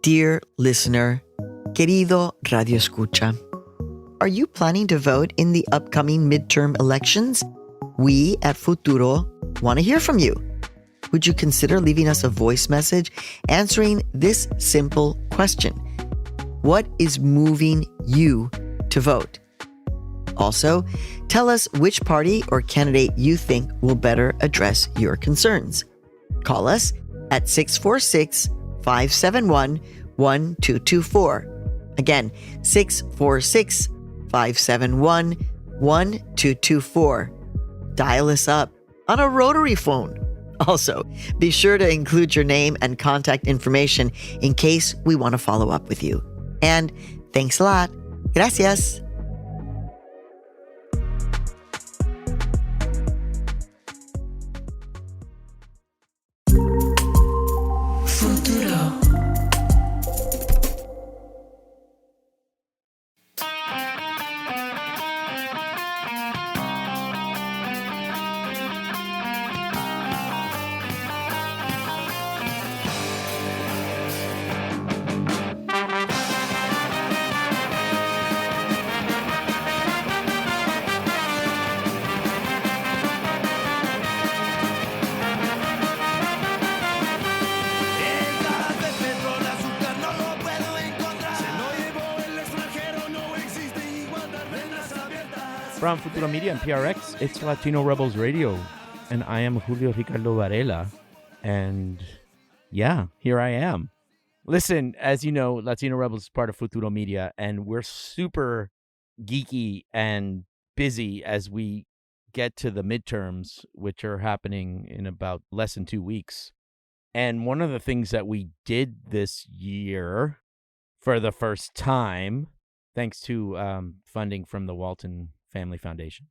Dear listener, querido radio escucha, are you planning to vote in the upcoming midterm elections? We at Futuro want to hear from you. Would you consider leaving us a voice message answering this simple question? What is moving you to vote? Also, tell us which party or candidate you think will better address your concerns. Call us at 646-571-1224. Again, 646-571-1224. Dial us up on a rotary phone. Also, be sure to include your name and contact information in case we want to follow up with you. And thanks a lot. Gracias. From Futuro Media and PRX, it's Latino Rebels Radio, and I am Julio Ricardo Varela, and yeah, here I am. Listen, as you know, Latino Rebels is part of Futuro Media, and we're super geeky and busy as we get to the midterms, which are happening in about less than 2 weeks. And one of the things that we did this year for the first time, thanks to funding from the Walton Family Foundation,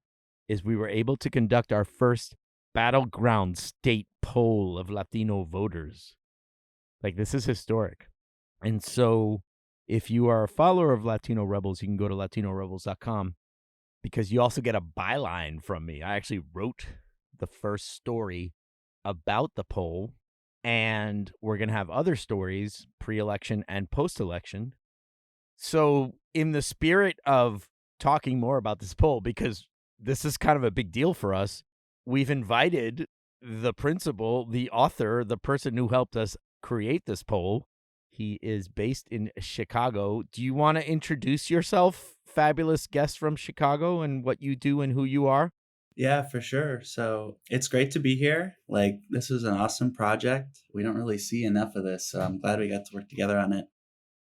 is we were able to conduct our first battleground state poll of Latino voters. Like, this is historic. And so if you are a follower of Latino Rebels, you can go to latinorebels.com, because you also get a byline from me. I actually wrote the first story about the poll, and we're going to have other stories pre-election and post-election. So in the spirit of talking more about this poll, because this is kind of a big deal for us, we've invited the principal, the author, the person who helped us create this poll. He is based in Chicago. Do you want to introduce yourself, fabulous guest from Chicago, and what you do and who you are? Yeah, for sure. So it's great to be here. Like, this is an awesome project. We don't really see enough of this, so I'm glad we got to work together on it.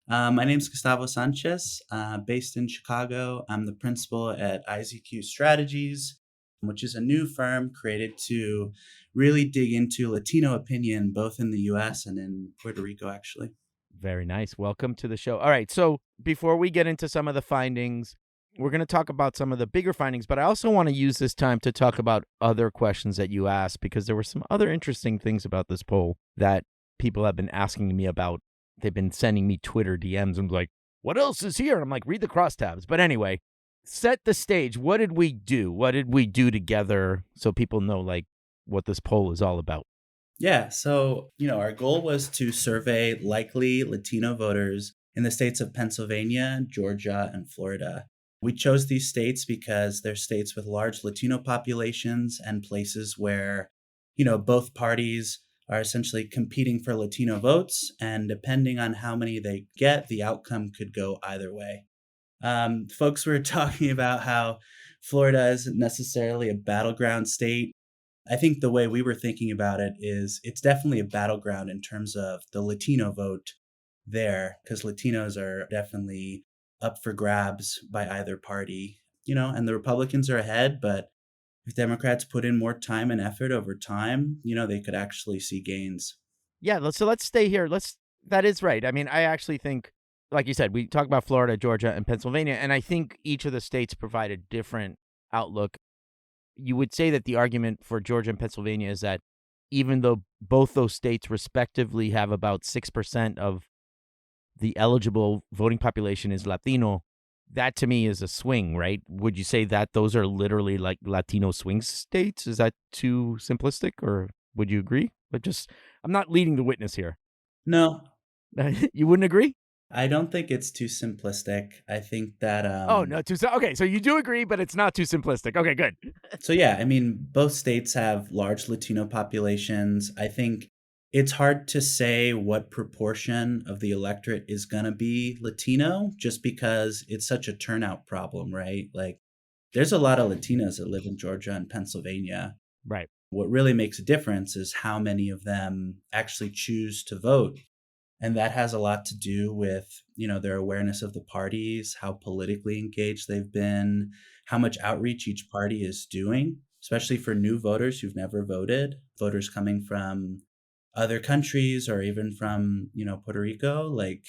My name's Gustavo Sanchez, based in Chicago. I'm the principal at IZQ Strategies, which is a new firm created to really dig into Latino opinion, both in the U.S. and in Puerto Rico, actually. Very nice. Welcome to the show. All right. So before we get into some of the findings, we're going to talk about some of the bigger findings, but I also want to use this time to talk about other questions that you asked, because there were some other interesting things about this poll that people have been asking me about. They've been sending me Twitter DMs and like, what else is here? And I'm like, read the crosstabs. But anyway, set the stage. What did we do? What did we do together so people know like what this poll is all about? Yeah. So, our goal was to survey likely Latino voters in the states of Pennsylvania, Georgia, and Florida. We chose these states because they're states with large Latino populations and places where, both parties are essentially competing for Latino votes, and depending on how many they get, the outcome could go either way. Folks were talking about how Florida isn't necessarily a battleground state. I think the way we were thinking about it is it's definitely a battleground in terms of the Latino vote there, because Latinos are definitely up for grabs by either party, and the Republicans are ahead, but if Democrats put in more time and effort over time, they could actually see gains. Yeah, so let's stay here. That is right. I mean, I actually think, like you said, we talk about Florida, Georgia, and Pennsylvania, and I think each of the states provide a different outlook. You would say that the argument for Georgia and Pennsylvania is that even though both those states respectively have about 6% of the eligible voting population is Latino, that to me is a swing, right? Would you say that those are literally like Latino swing states? Is that too simplistic, or would you agree? But I'm not leading the witness here. No, You wouldn't agree? I don't think it's too simplistic. I think that Oh, no, okay, so you do agree, but it's not too simplistic. Okay, good. So yeah, I mean, both states have large Latino populations. I think it's hard to say what proportion of the electorate is going to be Latino just because it's such a turnout problem, right? Like there's a lot of Latinos that live in Georgia and Pennsylvania. Right. What really makes a difference is how many of them actually choose to vote. And that has a lot to do with, their awareness of the parties, how politically engaged they've been, how much outreach each party is doing, especially for new voters who've never voted, voters coming from other countries or even from, Puerto Rico. Like,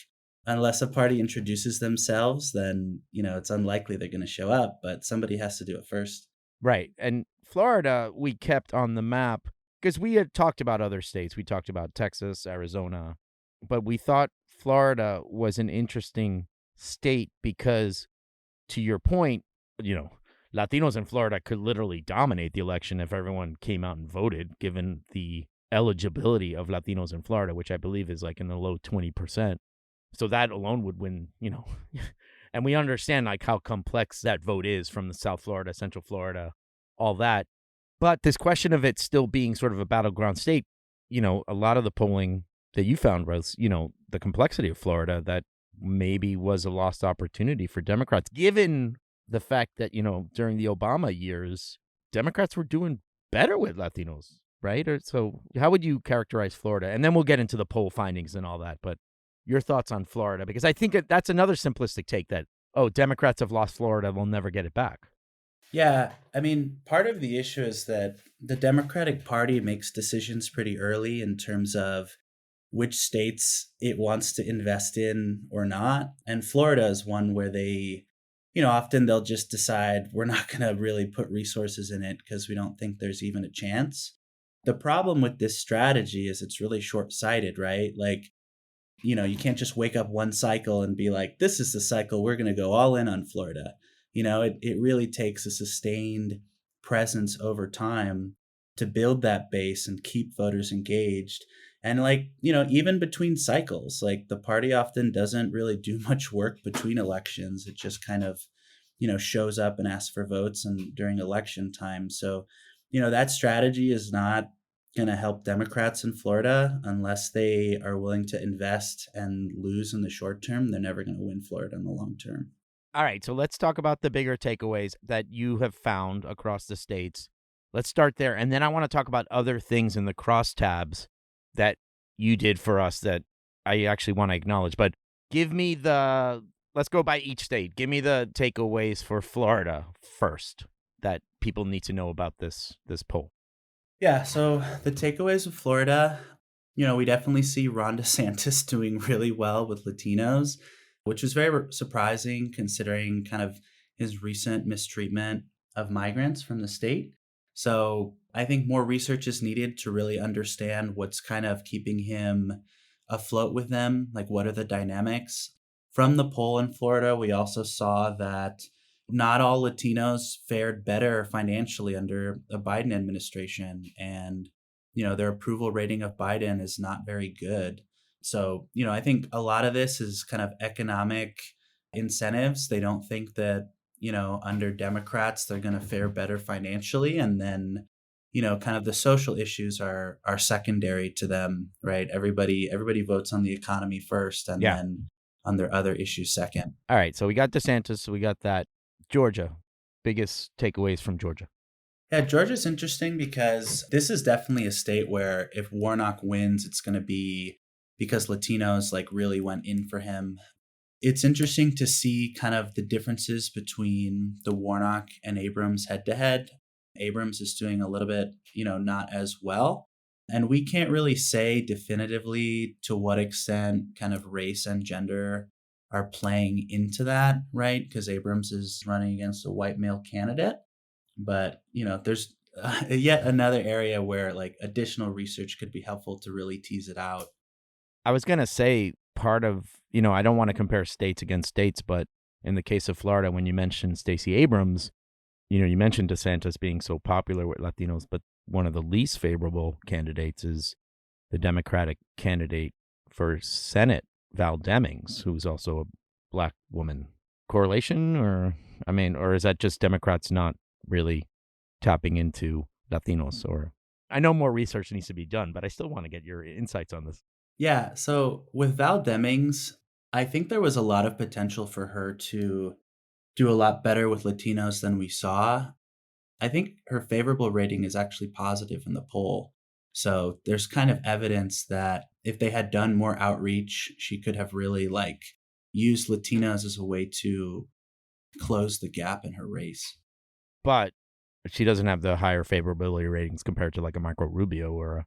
unless a party introduces themselves, then, it's unlikely they're going to show up, but somebody has to do it first. Right. And Florida, we kept on the map because we had talked about other states. We talked about Texas, Arizona, but we thought Florida was an interesting state because, to your point, Latinos in Florida could literally dominate the election if everyone came out and voted, given the eligibility of Latinos in Florida, which I believe is like in the low 20%. So that alone would win, and we understand like how complex that vote is from the South Florida, Central Florida, all that. But this question of it still being sort of a battleground state, a lot of the polling that you found was, the complexity of Florida that maybe was a lost opportunity for Democrats, given the fact that, during the Obama years, Democrats were doing better with Latinos, right? So how would you characterize Florida? And then we'll get into the poll findings and all that. But your thoughts on Florida, because I think that's another simplistic take that, Democrats have lost Florida, they'll never get it back. Yeah, I mean, part of the issue is that the Democratic Party makes decisions pretty early in terms of which states it wants to invest in or not. And Florida is one where they, often they'll just decide we're not going to really put resources in it because we don't think there's even a chance. The problem with this strategy is it's really short-sighted, right? Like, you can't just wake up one cycle and be like, this is the cycle, we're going to go all in on Florida. It really takes a sustained presence over time to build that base and keep voters engaged. And even between cycles, like the party often doesn't really do much work between elections. It just kind of, shows up and asks for votes and during election time. So, that strategy is not going to help Democrats in Florida unless they are willing to invest and lose in the short term. They're never going to win Florida in the long term. All right, so let's talk about the bigger takeaways that you have found across the states. Let's start there. And then I want to talk about other things in the crosstabs that you did for us that I actually want to acknowledge. But let's go by each state. Give me the takeaways for Florida first that people need to know about this poll. Yeah, so the takeaways of Florida, we definitely see Ron DeSantis doing really well with Latinos, which is very surprising considering kind of his recent mistreatment of migrants from the state. So I think more research is needed to really understand what's kind of keeping him afloat with them, like what are the dynamics. From the poll in Florida, we also saw that not all Latinos fared better financially under the Biden administration. And, their approval rating of Biden is not very good. So, I think a lot of this is kind of economic incentives. They don't think that, under Democrats, they're going to fare better financially. And then, kind of the social issues are secondary to them, right? Everybody votes on the economy first and then on their other issues second. All right. So we got DeSantis. So we got that. Georgia, biggest takeaways from Georgia. Yeah, Georgia's interesting because this is definitely a state where if Warnock wins, it's going to be because Latinos really went in for him. It's interesting to see kind of the differences between the Warnock and Abrams head-to-head. Abrams is doing a little bit, not as well. And we can't really say definitively to what extent kind of race and gender are playing into that, right? Because Abrams is running against a white male candidate. But, there's yet another area where additional research could be helpful to really tease it out. I was going to say part of, I don't want to compare states against states, but in the case of Florida, when you mentioned Stacey Abrams, you mentioned DeSantis being so popular with Latinos, but one of the least favorable candidates is the Democratic candidate for Senate Val Demings, who's also a black woman. Correlation, or is that just Democrats not really tapping into Latinos? Or I know more research needs to be done, but I still want to get your insights on this. Yeah, so with Val Demings, I think there was a lot of potential for her to do a lot better with Latinos than we saw. I think her favorable rating is actually positive in the poll. So there's kind of evidence that if they had done more outreach, she could have really used Latinos as a way to close the gap in her race. But she doesn't have the higher favorability ratings compared to like a Marco Rubio or a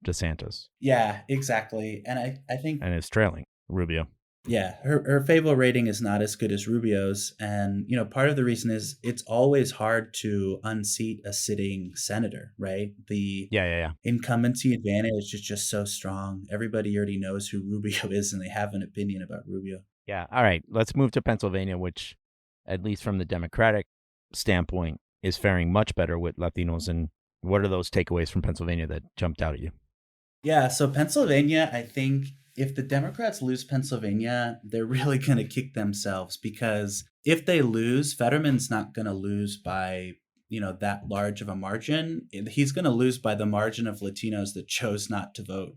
DeSantis. Yeah, exactly. And I think... And it's trailing Rubio. Yeah, her favorable rating is not as good as Rubio's. And, part of the reason is it's always hard to unseat a sitting senator, right? The Yeah. incumbency advantage is just so strong. Everybody already knows who Rubio is and they have an opinion about Rubio. Yeah. All right. Let's move to Pennsylvania, which, at least from the Democratic standpoint, is faring much better with Latinos. And what are those takeaways from Pennsylvania that jumped out at you? Yeah, so Pennsylvania, I think if the Democrats lose Pennsylvania, they're really going to kick themselves, because if they lose, Fetterman's not going to lose by, that large of a margin. He's going to lose by the margin of Latinos that chose not to vote.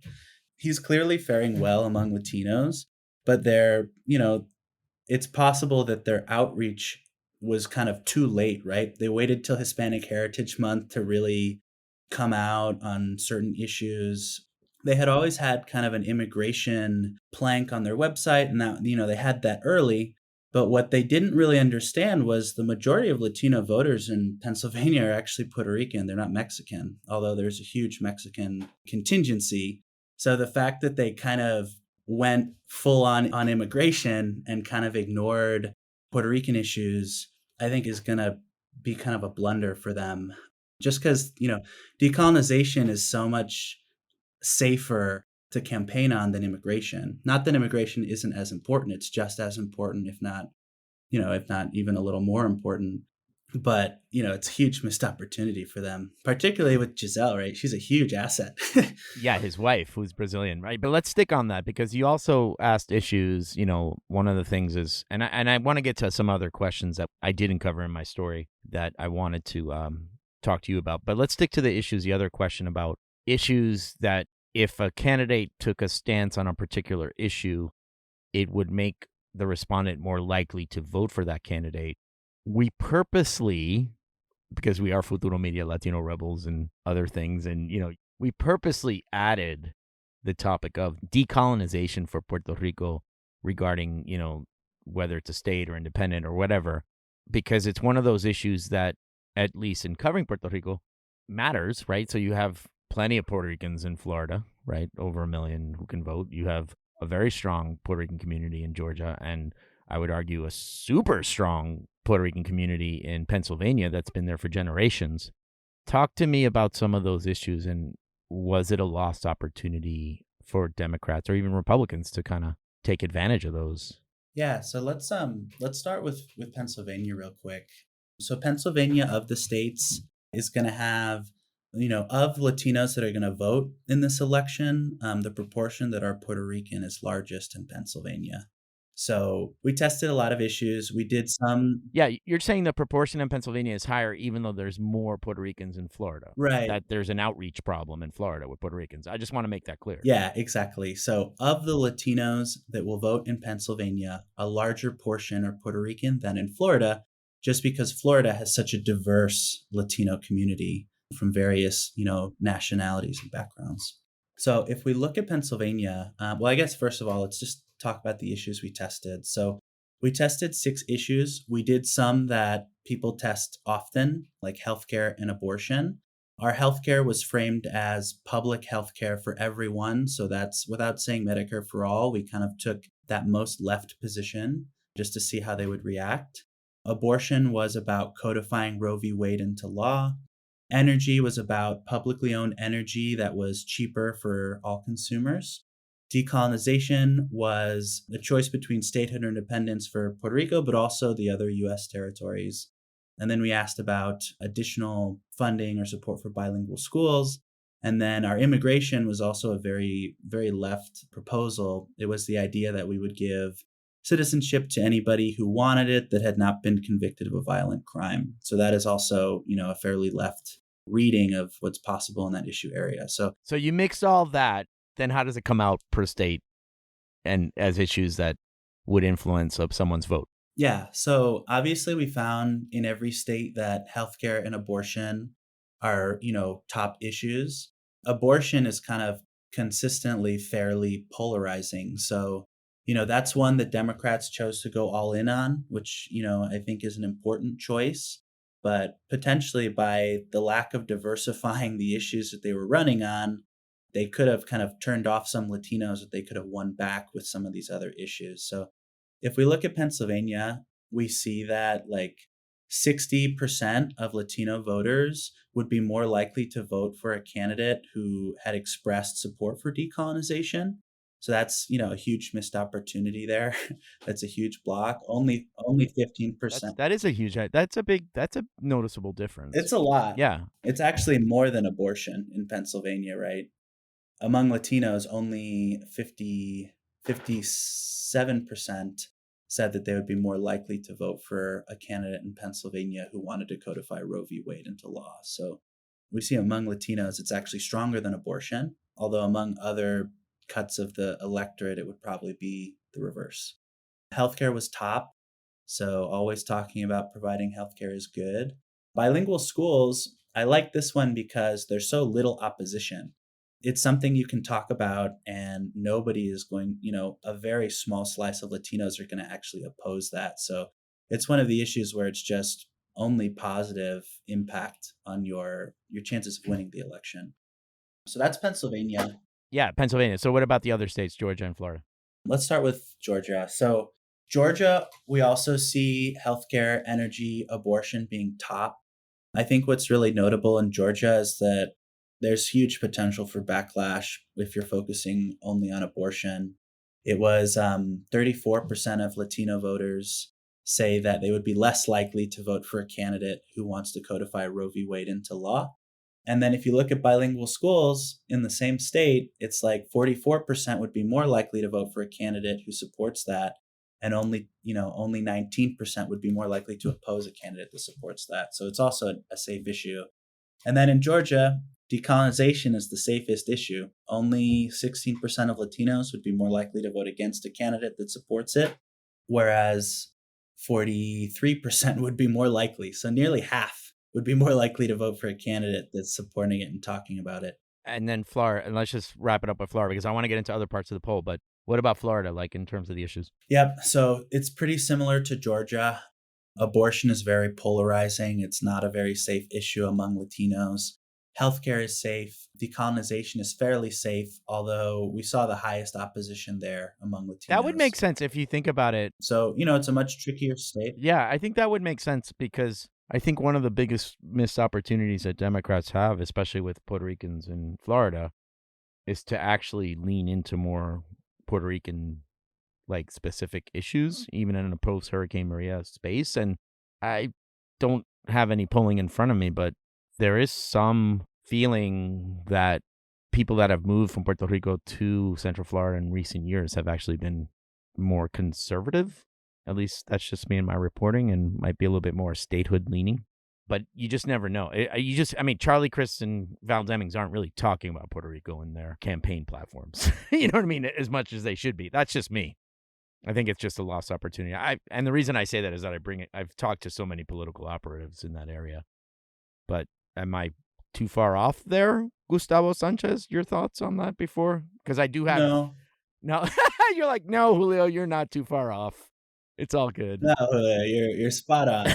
He's clearly faring well among Latinos, but it's possible that their outreach was kind of too late, right? They waited till Hispanic Heritage Month to really come out on certain issues. They had always had kind of an immigration plank on their website, and that, they had that early. But what they didn't really understand was the majority of Latino voters in Pennsylvania are actually Puerto Rican. They're not Mexican, although there's a huge Mexican contingency. So the fact that they kind of went full on immigration and kind of ignored Puerto Rican issues, I think is going to be kind of a blunder for them. Just because, decolonization is so much safer to campaign on than immigration. Not that immigration isn't as important. It's just as important, if not even a little more important. But, it's a huge missed opportunity for them, particularly with Giselle, right? She's a huge asset. Yeah, his wife, who's Brazilian, right? But let's stick on that, because you also asked issues. One of the things is, and I want to get to some other questions that I didn't cover in my story that I wanted to talk to you about. But let's stick to the issues. The other question about issues that if a candidate took a stance on a particular issue, it would make the respondent more likely to vote for that candidate. We purposely, because we are Futuro Media, Latino Rebels, and other things, and, we purposely added the topic of decolonization for Puerto Rico regarding, whether it's a state or independent or whatever, because it's one of those issues that, at least in covering Puerto Rico, matters, right? So you have plenty of Puerto Ricans in Florida, right? Over 1 million who can vote. You have a very strong Puerto Rican community in Georgia, and I would argue a super strong Puerto Rican community in Pennsylvania that's been there for generations. Talk to me about some of those issues, and was it a lost opportunity for Democrats or even Republicans to kind of take advantage of those? Yeah, so let's start with Pennsylvania real quick. So Pennsylvania, of the states, is going to have, of Latinos that are going to vote in this election, the proportion that are Puerto Rican is largest in Pennsylvania. So we tested a lot of issues. We did some... Yeah, you're saying the proportion in Pennsylvania is higher even though there's more Puerto Ricans in Florida. Right. That there's an outreach problem in Florida with Puerto Ricans. I just want to make that clear. Yeah, exactly. So of the Latinos that will vote in Pennsylvania, a larger portion are Puerto Rican than in Florida, just because Florida has such a diverse Latino community from various, nationalities and backgrounds. So if we look at Pennsylvania, well, I guess first of all, let's just talk about the issues we tested. So we tested 6 issues. We did some that people test often, like healthcare and abortion. Our healthcare was framed as public healthcare for everyone. So that's without saying Medicare for all. We kind of took that most left position just to see how they would react. Abortion was about codifying Roe v. Wade into law. Energy was about publicly owned energy that was cheaper for all consumers. Decolonization was a choice between statehood or independence for Puerto Rico, but also the other U.S. territories. And then we asked about additional funding or support for bilingual schools. And then our immigration was also a very, very left proposal. It was the idea that we would give citizenship to anybody who wanted it that had not been convicted of a violent crime. So that is also, a fairly left reading of what's possible in that issue area. So you mix all that, then how does it come out per state and as issues that would influence someone's vote? Yeah. So obviously we found in every state that healthcare and abortion are, top issues. Abortion is kind of consistently fairly polarizing. So, that's one that Democrats chose to go all in on, which, I think is an important choice. But potentially by the lack of diversifying the issues that they were running on, they could have kind of turned off some Latinos that they could have won back with some of these other issues. So if we look at Pennsylvania, we see that like 60% of Latino voters would be more likely to vote for a candidate who had expressed support for decolonization. So that's, a huge missed opportunity there. That's a huge block. Only 15%. That is a huge, that's a noticeable difference. It's a lot. Yeah. It's actually more than abortion in Pennsylvania, right? Among Latinos, only 57% said that they would be more likely to vote for a candidate in Pennsylvania who wanted to codify Roe v. Wade into law. So we see among Latinos, it's actually stronger than abortion, although among other cuts of the electorate, it would probably be the reverse. Healthcare was top. So always talking about providing healthcare is good. Bilingual schools, I like this one because there's so little opposition. It's something you can talk about and nobody is going, a very small slice of Latinos are going to actually oppose that. So it's one of the issues where it's just only positive impact on your chances of winning the election. So that's Pennsylvania. Yeah, Pennsylvania. So what about the other states, Georgia and Florida? Let's start with Georgia. So Georgia, we also see healthcare, energy, abortion being top. I think what's really notable in Georgia is that there's huge potential for backlash if you're focusing only on abortion. It was 34% of Latino voters say that they would be less likely to vote for a candidate who wants to codify Roe v. Wade into law. And then if you look at bilingual schools in the same state, it's like 44% would be more likely to vote for a candidate who supports that. And only 19% would be more likely to oppose a candidate that supports that. So it's also a safe issue. And then in Georgia, decolonization is the safest issue. Only 16% of Latinos would be more likely to vote against a candidate that supports it, whereas 43% would be more likely. So nearly half would be more likely to vote for a candidate that's supporting it and talking about it. And then Florida, and let's just wrap it up with Florida because I want to get into other parts of the poll. But what about Florida, like in terms of the issues? Yep. So it's pretty similar to Georgia. Abortion is very polarizing. It's not a very safe issue among Latinos. Healthcare is safe. Decolonization is fairly safe, although we saw the highest opposition there among Latinos. That would make sense if you think about it. So, it's a much trickier state. Yeah, I think that would make sense because I think one of the biggest missed opportunities that Democrats have, especially with Puerto Ricans in Florida, is to actually lean into more Puerto Rican like specific issues, even in a post-Hurricane Maria space. And I don't have any polling in front of me, but there is some feeling that people that have moved from Puerto Rico to Central Florida in recent years have actually been more conservative. At least that's just me in my reporting, and might be a little bit more statehood leaning. But you just never know. Charlie Crist and Val Demings aren't really talking about Puerto Rico in their campaign platforms. You know what I mean? As much as they should be. That's just me. I think it's just a lost opportunity. And the reason I say that is that I've talked to so many political operatives in that area. But am I too far off there, Gustavo Sanchez? Your thoughts on that before? Because I do have... No. You're like, no, Julio, you're not too far off. It's all good. No, you're spot on.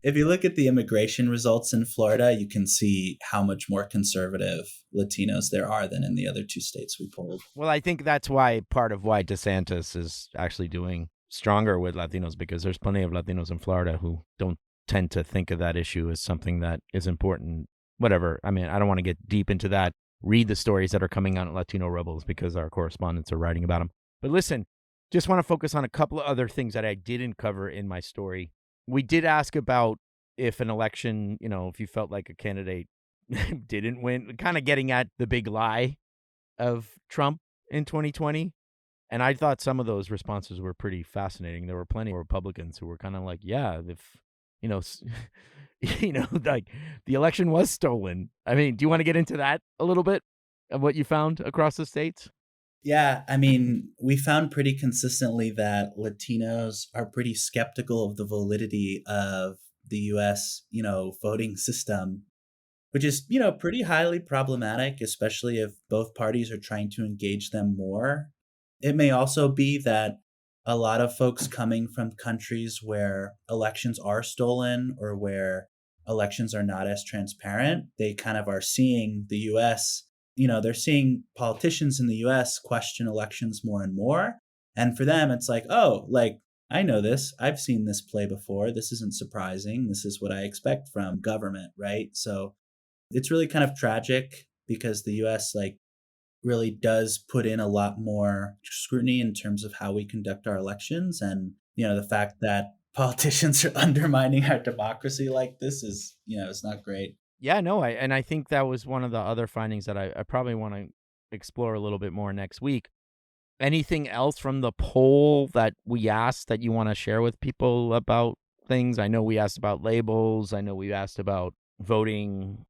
If you look at the immigration results in Florida, you can see how much more conservative Latinos there are than in the other two states we polled. Well, I think that's part of why DeSantis is actually doing stronger with Latinos, because there's plenty of Latinos in Florida who don't tend to think of that issue as something that is important. Whatever. I mean, I don't want to get deep into that. Read the stories that are coming out at Latino Rebels because our correspondents are writing about them. But listen, just want to focus on a couple of other things that I didn't cover in my story. We did ask about if an election, if you felt like a candidate didn't win, kind of getting at the big lie of Trump in 2020. And I thought some of those responses were pretty fascinating. There were plenty of Republicans who were kind of like, yeah, if, like the election was stolen. I mean, do you want to get into that a little bit of what you found across the states? Yeah, I mean, we found pretty consistently that Latinos are pretty skeptical of the validity of the US, voting system, which is, pretty highly problematic, especially if both parties are trying to engage them more. It may also be that a lot of folks coming from countries where elections are stolen or where elections are not as transparent, they kind of are seeing the US, they're seeing politicians in the US question elections more and more. And for them, it's like, oh, like, I know this. I've seen this play before. This isn't surprising. This is what I expect from government, right? So it's really kind of tragic because the US, like, really does put in a lot more scrutiny in terms of how we conduct our elections. And, the fact that politicians are undermining our democracy like this is, it's not great. Yeah, no, I think that was one of the other findings that I probably want to explore a little bit more next week. Anything else from the poll that we asked that you want to share with people about things? I know we asked about labels. I know we asked about voting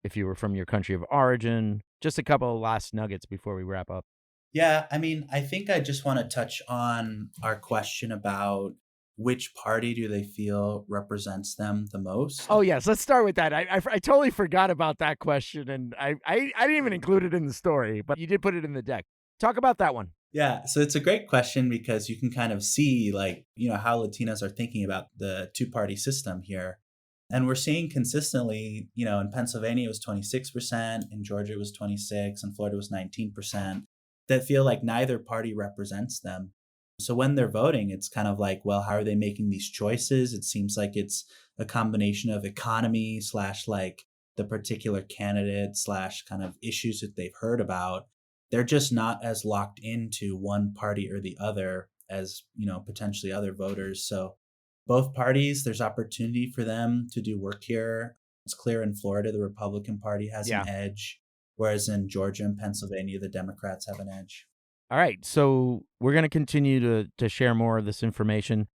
if you were from your country of origin. Just a couple of last nuggets before we wrap up. Yeah, I mean, I think I just want to touch on our question about which party do they feel represents them the most. Oh, yes. Let's start with that. I totally forgot about that question, and I didn't even include it in the story, but you did put it in the deck. Talk about that one. Yeah, so it's a great question because you can kind of see, like, how Latinos are thinking about the two-party system here. And we're seeing consistently, in Pennsylvania it was 26%, in Georgia it was 26%, and Florida was 19%, that feel like neither party represents them. So when they're voting, it's kind of like, well, how are they making these choices? It seems like it's a combination of economy / like the particular candidate / kind of issues that they've heard about. They're just not as locked into one party or the other as, potentially other voters. So both parties, there's opportunity for them to do work here. It's clear in Florida, the Republican Party has an edge, whereas in Georgia and Pennsylvania, the Democrats have an edge. All right, so we're going to continue to share more of this information.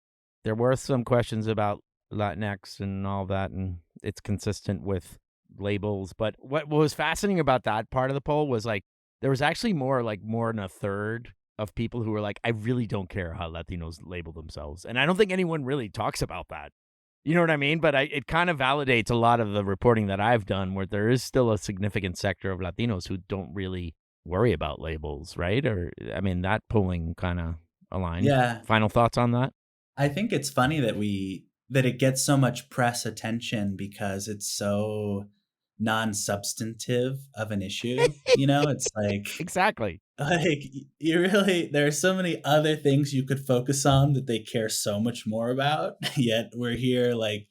There were some questions about Latinx and all that, and it's consistent with labels. But what was fascinating about that part of the poll was, like, there was actually more than a third of people who were like, I really don't care how Latinos label themselves. And I don't think anyone really talks about that. You know what I mean? But it kind of validates a lot of the reporting that I've done, where there is still a significant sector of Latinos who don't really worry about labels, right? Or, I mean, that polling kind of aligned. Yeah. Final thoughts on that? I think it's funny that it gets so much press attention because it's so non-substantive of an issue. It's like, Exactly. like, there are so many other things you could focus on that they care so much more about, yet we're here, like,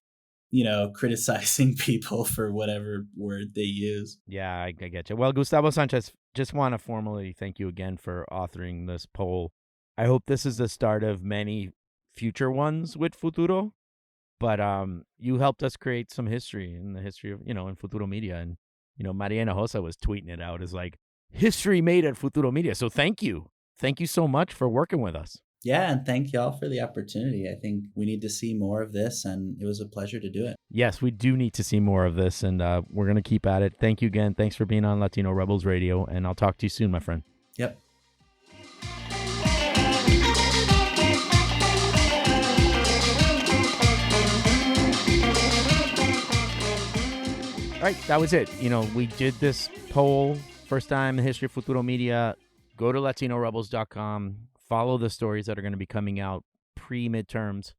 criticizing people for whatever word they use. Yeah, I get you. Well, Gustavo Sanchez, just want to formally thank you again for authoring this poll. I hope this is the start of many future ones with Futuro. But you helped us create some history in the history of, in Futuro Media. And, Maria Hinojosa was tweeting it out as like, history made at Futuro Media. So thank you. Thank you so much for working with us. Yeah, and thank y'all for the opportunity. I think we need to see more of this, and it was a pleasure to do it. Yes, we do need to see more of this, and we're going to keep at it. Thank you again. Thanks for being on Latino Rebels Radio, and I'll talk to you soon, my friend. Yep. All right, that was it. We did this poll, first time in the history of Futuro Media. Go to LatinoRebels.com. Follow the stories that are going to be coming out pre-midterms,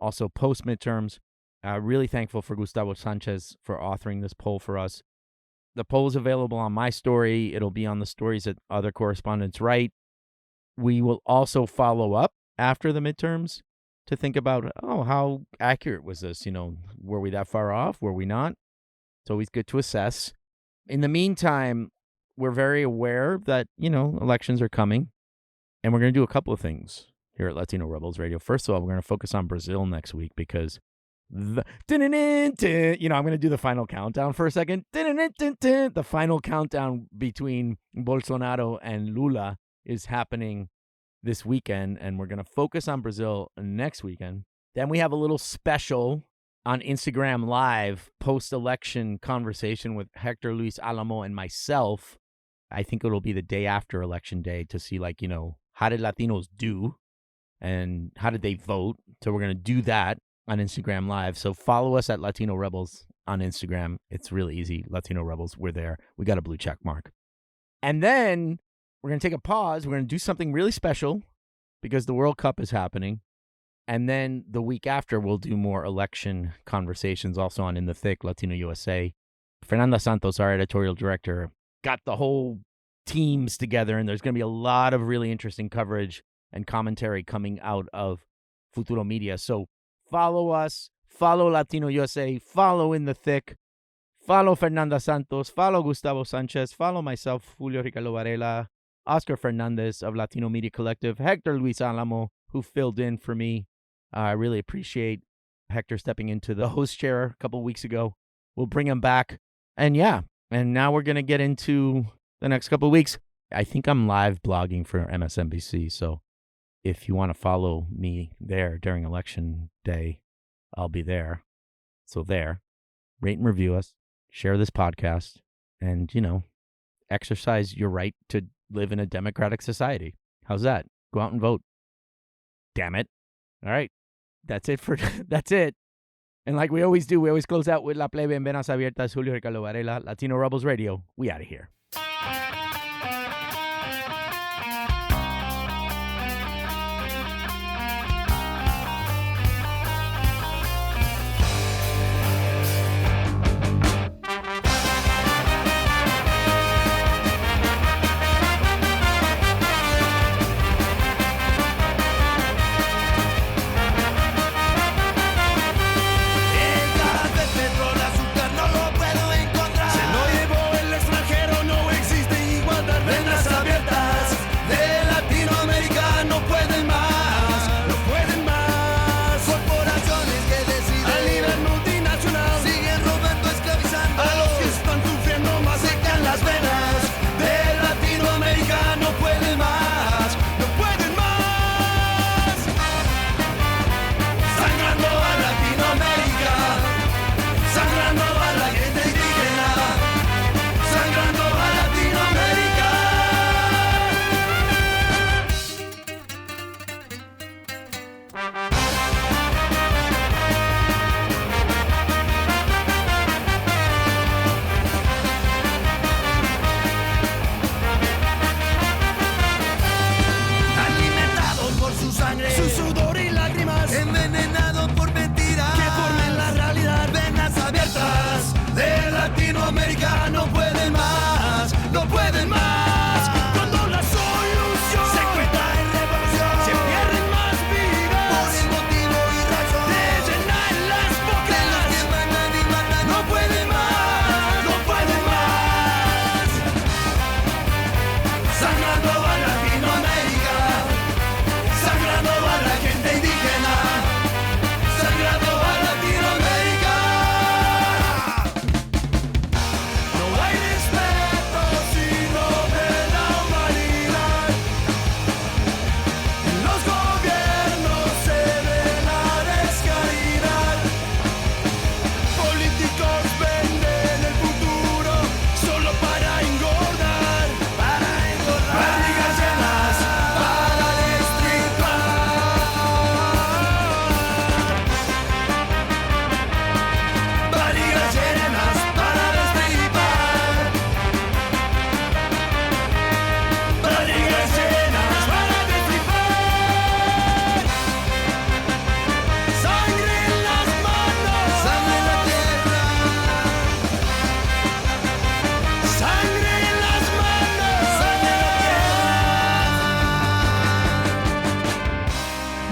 also post-midterms. Really thankful for Gustavo Sanchez for authoring this poll for us. The poll is available on my story. It'll be on the stories that other correspondents write. We will also follow up after the midterms to think about, how accurate was this? Were we that far off? Were we not? It's always good to assess. In the meantime, we're very aware that, elections are coming, and we're going to do a couple of things here at Latino Rebels Radio. First of all, we're going to focus on Brazil next week because I'm going to do the final countdown for a second. The final countdown between Bolsonaro and Lula is happening this weekend, and we're going to focus on Brazil next weekend. Then we have a little special on Instagram Live, post-election conversation with Hector Luis Alamo and myself. I think it'll be the day after Election Day to see, how did Latinos do and how did they vote? So we're going to do that on Instagram Live. So follow us at Latino Rebels on Instagram. It's really easy. Latino Rebels, we're there. We got a blue check mark. And then we're going to take a pause. We're going to do something really special because the World Cup is happening. And then the week after, we'll do more election conversations also on In the Thick, Latino USA. Fernanda Santos, our editorial director, got the whole teams together, and there's going to be a lot of really interesting coverage and commentary coming out of Futuro Media. So follow us, follow Latino USA, follow In the Thick, follow Fernanda Santos, follow Gustavo Sanchez, follow myself, Julio Ricardo Varela, Oscar Fernandez of Latino Media Collective, Hector Luis Alamo, who filled in for me. I really appreciate Hector stepping into the host chair a couple weeks ago. We'll bring him back. And now we're going to get into the next couple of weeks. I think I'm live blogging for MSNBC. So if you want to follow me there during Election Day, I'll be there. So there, rate and review us, share this podcast, and, exercise your right to live in a democratic society. How's that? Go out and vote. Damn it. All right. That's it. And like we always do, we always close out with La Plebe en Venas Abiertas, Julio Ricardo Varela, Latino Rebels Radio. We out of here.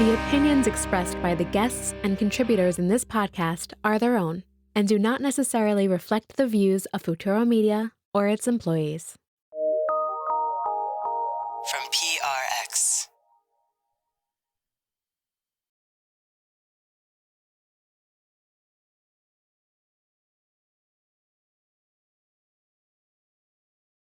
The opinions expressed by the guests and contributors in this podcast are their own and do not necessarily reflect the views of Futuro Media or its employees. From PRX.